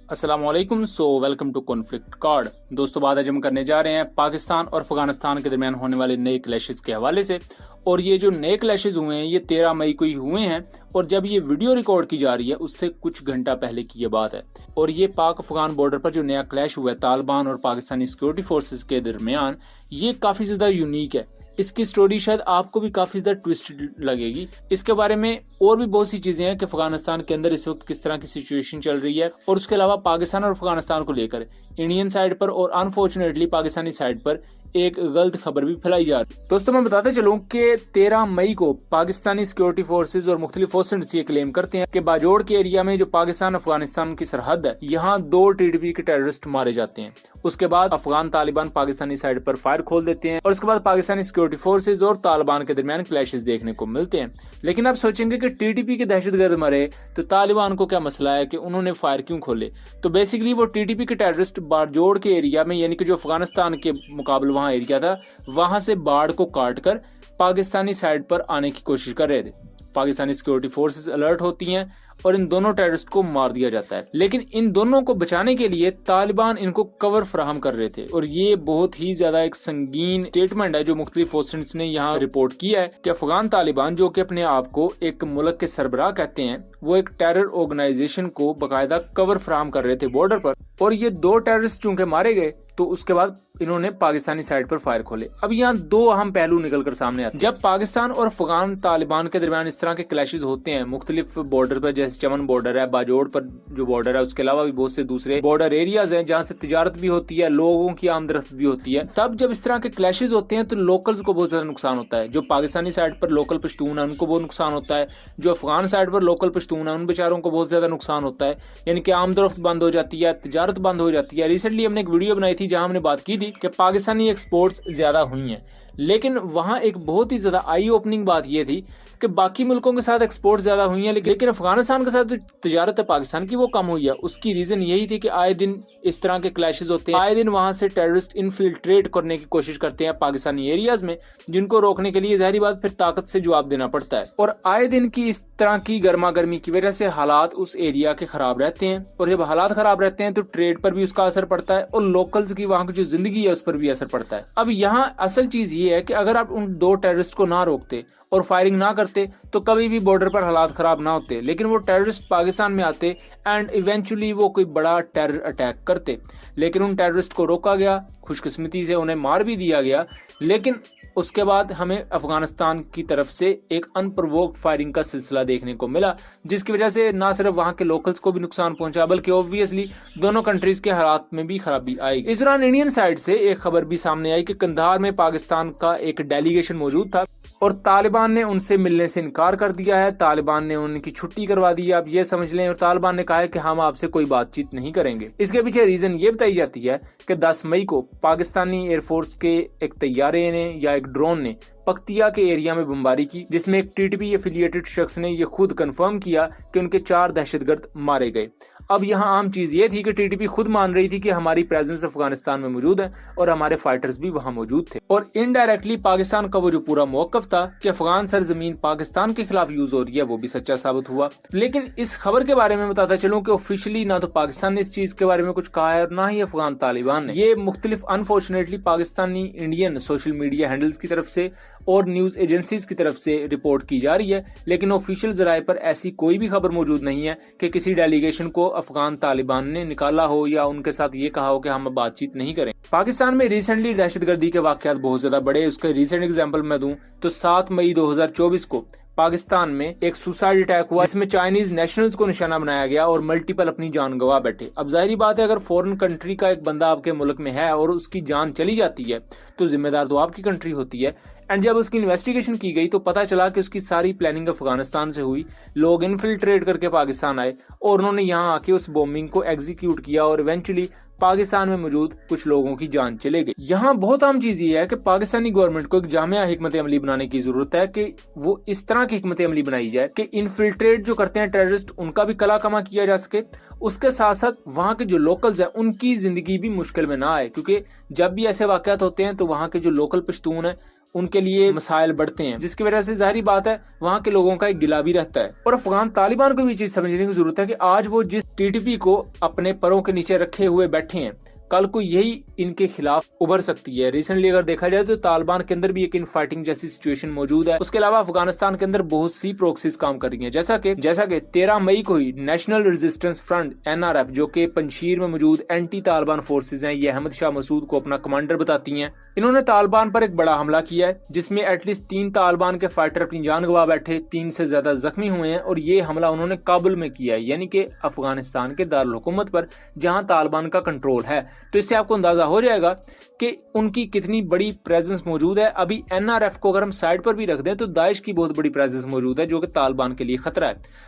अस्सलाम वालेकुम। Welcome to conflict card. दोस्तों, बात आज हम करने जा रहे हैं पाकिस्तान और अफगानिस्तान के दरमियान होने वाले नए क्लैशेस के हवाले से। और ये जो नए क्लैशेस हुए हैं ये 13 मई को ही हुए हैं और जब ये वीडियो रिकॉर्ड की जा रही है उससे कुछ घंटा पहले की ये बात है। और ये पाक अफगान बॉर्डर पर जो नया क्लैश हुआ है तालिबान और पाकिस्तानी सिक्योरिटी फोर्सेस के दरमियान, ये काफी ज्यादा यूनिक है। इसकी स्टोरी शायद आपको भी काफी ज्यादा ट्विस्टेड लगेगी। इसके बारे में और भी बहुत सी चीजें हैं कि अफगानिस्तान के अंदर इस वक्त किस तरह की सिचुएशन चल रही है, और उसके अलावा पाकिस्तान और अफगानिस्तान को लेकर इंडियन साइड पर और अनफॉर्चुनेटली पाकिस्तानी साइड पर एक गलत खबर भी फैलाई जा रही है। दोस्तों, मैं बताते चलूं कि 13 मई को पाकिस्तानी सिक्योरिटी फोर्सेज और मुख्तलिफ फोर्सेस ये क्लेम करते हैं कि बाजोड़ के एरिया में जो पाकिस्तान अफगानिस्तान की सरहद है, यहाँ 2 टीडीपी के टेररिस्ट मारे जाते हैं। उसके बाद अफगान तालिबान पाकिस्तानी साइड पर फायर खोल देते हैं और उसके बाद पाकिस्तानी सिक्योरिटी फोर्सेज और तालिबान के दरमियान क्लैशेस देखने को मिलते हैं। लेकिन आप सोचेंगे कि टीटीपी के दहशतगर्द मरे तो तालिबान को क्या मसला है कि उन्होंने फायर क्यों खोले। तो बेसिकली वो टीटीपी के टेररिस्ट बाजोड़ के एरिया में, यानी कि जो अफगानिस्तान के मुकाबले वहां एरिया था, वहां से बाढ़ को काट कर पाकिस्तानी साइड पर आने की कोशिश कर रहे थे। पाकिस्तानी सिक्योरिटी फोर्सेस अलर्ट होती हैं और इन दोनों टेररिस्ट को मार दिया जाता है। लेकिन इन दोनों को बचाने के लिए तालिबान इनको कवर फराहम कर रहे थे और ये बहुत ही ज्यादा एक संगीन स्टेटमेंट है जो मुख्तलिफ फोर्सेस ने यहाँ रिपोर्ट किया है कि अफगान तालिबान, जो कि अपने आप को एक मुल्क के सरबराह कहते हैं, वो एक टेरर ऑर्गेनाइजेशन को बाकायदा कवर फराहम कर रहे थे बॉर्डर पर। और ये 2 टेररिस्ट चूंकि मारे गए तो उसके बाद इन्होंने पाकिस्तानी साइड पर फायर खोले। अब यहाँ 2 अहम पहलू निकलकर सामने आते हैं। जब पाकिस्तान और अफगान तालिबान के दरमियान इस तरह के क्लैशेस होते हैं मुख्तलिफ बॉर्डर पर, जैसे चमन बॉर्डर है, बाजोड़ पर जो बॉर्डर है, उसके अलावा भी बहुत से दूसरे बॉर्डर एरियाज हैं जहाँ से तिजारत भी होती है, लोगों की आमदरफ्त भी होती है, तब जब इस तरह के क्लैशेस होते हैं तो लोकल्स को बहुत ज्यादा नुकसान होता है। जो पाकिस्तानी साइड पर लोकल पश्तून है उनको बहुत नुकसान होता है, जो अफगान साइड पर लोकल पश्तून है उन बेचारों को बहुत ज्यादा नुकसान होता है, यानी कि आमदरफ्त बंद हो जाती है, तिजारत बंद हो जाती है। रिसेंटली हमने एक वीडियो बनाई थी जहां हमने बात की थी कि पाकिस्तानी एक्सपोर्ट्स ज्यादा हुई हैं, लेकिन वहां एक बहुत ही ज्यादा आई ओपनिंग बात यह थी कि बाकी मुल्कों के साथ एक्सपोर्ट ज्यादा हुई है, लेकिन अफगानिस्तान के साथ जो तिजारत है पाकिस्तान की वो कम हुई है। उसकी रीजन यही थी कि आए दिन इस तरह के क्लैशेस होते हैं, आए दिन वहां से टेररिस्ट इनफिल्ट्रेट करने की कोशिश करते हैं पाकिस्तानी एरियाज में, जिनको रोकने के लिए जाहिर बात फिर ताकत से जवाब देना पड़ता है। और आए दिन की इस तरह की गर्मा गर्मी की वजह से हालात उस एरिया के खराब रहते हैं, और जब हालात खराब रहते हैं तो ट्रेड पर भी उसका असर पड़ता है और लोकल्स की वहां की जो जिंदगी है उस पर भी असर पड़ता है। अब यहाँ असल चीज ये है कि अगर आप उन 2 टेररिस्ट को ना रोकते और फायरिंग ना करते तो कभी भी बॉर्डर पर हालात खराब ना होते, लेकिन वो टेररिस्ट पाकिस्तान में आते एंड इवेंचुअली वो कोई बड़ा टेरर अटैक करते। लेकिन उन टेररिस्ट को रोका गया, खुशकिस्मती से उन्हें मार भी दिया गया, लेकिन उसके बाद हमें अफगानिस्तान की तरफ से एक अनप्रोवोक्ड फायरिंग का सिलसिला देखने को मिला, जिसकी वजह से ना सिर्फ वहां के लोकल्स को भी नुकसान पहुंचा बल्कि ऑब्वियसली दोनों कंट्रीज के हालात में भी खराबी आई। इस दौरान इंडियन साइड से एक खबर भी सामने आई कि कंधार में पाकिस्तान का एक डेलीगेशन मौजूद था और तालिबान ने उनसे मिलने से इनकार कर दिया है। तालिबान ने उनकी छुट्टी करवा दी है, आप ये समझ लें, और तालिबान ने कहा है कि हम आपसे कोई बातचीत नहीं करेंगे। इसके पीछे रीजन ये बताई जाती है कि 10 मई को पाकिस्तानी एयरफोर्स के एक तैयारे ने या एक ड्रोन ने पख्तिया के एरिया में बमबारी की, जिसमें एक टीटीपी एफिलिएटेड शख्स ने यह खुद कंफर्म किया कि उनके 4 दहशतगर्द मारे गए। अब यहाँ आम चीज ये थी कि टीटीपी खुद मान रही थी कि हमारी प्रेजेंस अफगानिस्तान में मौजूद है और हमारे फाइटर्स भी वहां मौजूद थे, और इनडायरेक्टली पाकिस्तान का वो जो पूरा मौकफ था कि अफगान सरजमीन पाकिस्तान के खिलाफ यूज हो रही है वो भी सच्चा साबित हुआ। लेकिन इस खबर के बारे में बताता चलूं कि ऑफिशियली ना तो पाकिस्तान ने इस चीज के बारे में कुछ कहा है और ना ही अफगान तालिबान ने। ये मुख्तलिफ unfortunately Pakistani Indian social media handles की तरफ से और न्यूज एजेंसीज की तरफ से रिपोर्ट की जा रही है, लेकिन ऑफिशियल जराये पर ऐसी कोई भी खबर मौजूद नहीं है कि किसी डेलीगेशन को अफगान तालिबान ने निकाला हो या उनके साथ ये कहा हो कि हम बातचीत नहीं करें। पाकिस्तान में रिसेंटली दहशतगर्दी के वाकयात बहुत ज्यादा बड़े। उसका रिसेंट एग्जाम्पल मैं दूं तो 7 मई 2024 को पाकिस्तान में एक सुसाइड अटैक हुआ, इसमें चाइनीज नेशनल्स को निशाना बनाया गया और मल्टीपल अपनी जान गंवा बैठे। अब जाहिर बात है अगर फॉरेन कंट्री का एक बंदा आपके मुल्क में है और उसकी जान चली जाती है तो जिम्मेदार तो आपकी कंट्री होती है। एंड जब उसकी इन्वेस्टिगेशन की गई तो पता चला कि उसकी सारी प्लानिंग अफगानिस्तान से हुई, लोग इनफिल्ट्रेट करके पाकिस्तान आए और उन्होंने यहाँ आके उस बॉम्बिंग को एग्जीक्यूट किया और इवेंचुअली पाकिस्तान में मौजूद कुछ लोगों की जान चले गई। यहाँ बहुत आम चीज ये है कि पाकिस्तानी गवर्नमेंट को एक जामिया हिकमत अमली बनाने की जरूरत है कि वो इस तरह की हिकमत अमली बनाई जाए कि इनफिल्ट्रेट जो करते हैं टेररिस्ट उनका भी कला कमा किया जा सके, उसके साथ साथ वहाँ के जो लोकल्स हैं उनकी जिंदगी भी मुश्किल में ना आए, क्योंकि जब भी ऐसे वाकयात होते हैं तो वहाँ के जो लोकल पश्तून हैं उनके लिए मसाइल बढ़ते हैं, जिसकी वजह से जाहिर बात है वहाँ के लोगों का एक गिला भी रहता है। और अफगान तालिबान को भी चीज समझने की जरूरत है कि आज वो जिस टीटीपी को अपने परों के नीचे रखे हुए बैठे हैं, कल को यही इनके खिलाफ उभर सकती है। रिसेंटली अगर देखा जाए तो तालिबान के अंदर भी एक इन फाइटिंग जैसी सिचुएशन मौजूद है। उसके अलावा अफगानिस्तान के अंदर बहुत सी प्रोक्सीज काम कर रही हैं, जैसा कि 13 मई को ही नेशनल रेजिस्टेंस फ्रंट NRF जो कि पंजशीर में मौजूद एंटी तालिबान फोर्सेज हैं, ये अहमद शाह मसूद को अपना कमांडर बताती हैं। इन्होंने तालिबान पर एक बड़ा हमला किया है जिसमें एटलीस्ट 3 तालिबान के फाइटर अपनी जान गंवा बैठे, 3 से ज्यादा जख्मी हुए हैं। और ये हमला उन्होंने काबुल में किया है, यानी कि अफगानिस्तान के दारुल हुकूमत पर, जहां तालिबान का कंट्रोल है। तो इससे आपको अंदाजा हो जाएगा कि उनकी कितनी बड़ी प्रेजेंस मौजूद है। अभी NRF को अगर हम साइड पर भी रख दें तो दाइश की बहुत बड़ी प्रेजेंस मौजूद है जो कि तालिबान के लिए खतरा है।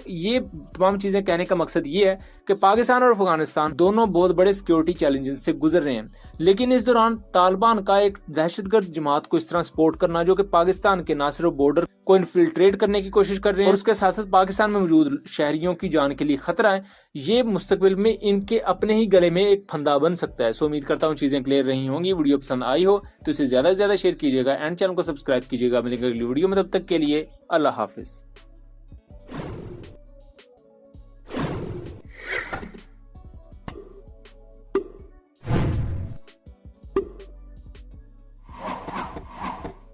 ये तमाम चीजें कहने का मकसद ये है कि पाकिस्तान और अफगानिस्तान दोनों बहुत बड़े सिक्योरिटी चैलेंजेस से गुजर रहे हैं, लेकिन इस दौरान तालिबान का एक दहशतगर्द जमात को इस तरह सपोर्ट करना जो कि पाकिस्तान के ना सिर्फ बॉर्डर को इन्फिल्ट्रेट करने की कोशिश कर रहे हैं और उसके साथ साथ पाकिस्तान में मौजूद शहरियों की जान के लिए खतरा है, ये मुस्तकबिल में इनके अपने ही गले में एक फंदा बन सकता है। उम्मीद करता हूँ चीजें क्लियर रही होंगी। वीडियो पसंद आई हो तो इसे ज्यादा से ज्यादा शेयर कीजिएगा एंड चैनल को सब्सक्राइब कीजिएगा। मिलेंगे अगली वीडियो में, तब तक के लिए अल्लाह हाफिज।